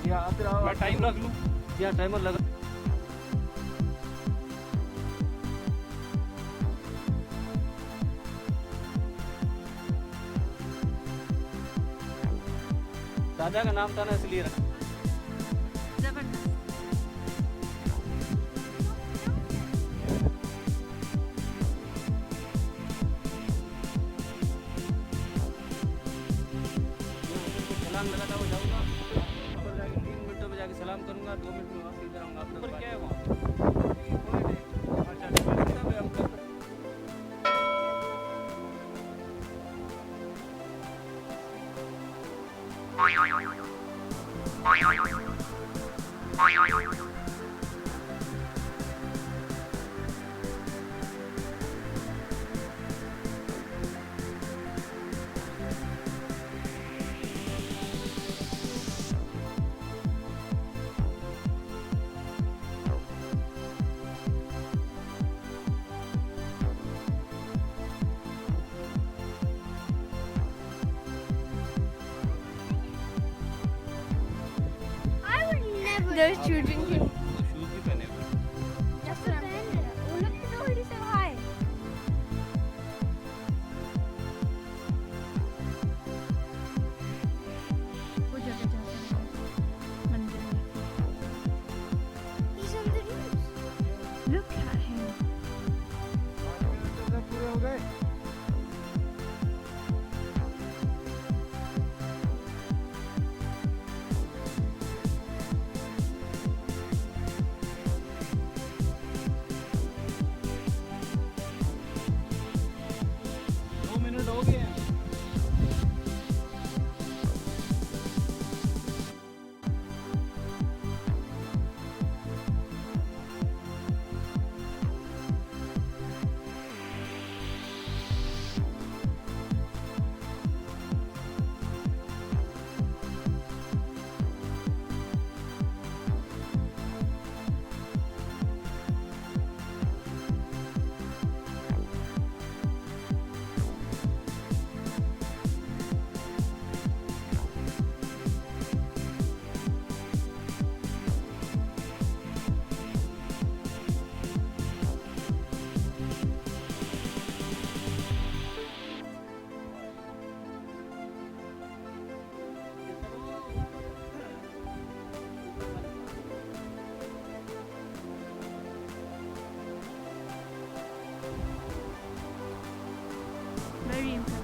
या फिर मैं टाइम रख लूँ? या टाइमर लगा दादा का नाम था ना इसलिए रखा। जबरदस्त। छलांग लगाता हुआ जाऊंगा, ऊपर जाके 3 मिनटों में जाके सलाम करूंगा, 2 मिनट में वापस इधर आऊंगा। ऊपर क्या है वहाँ? अच्छा, रास्ता में हम कर I would never. Those children can तो शूज भी पहने हुए हैं। Just a pen. Oh, look at already so high. वो जगह जा सकते हैं मंदिर में। He's on the news. Look at him. पूरे हो गए। दो मिनट हो गए हैं। Very impressive.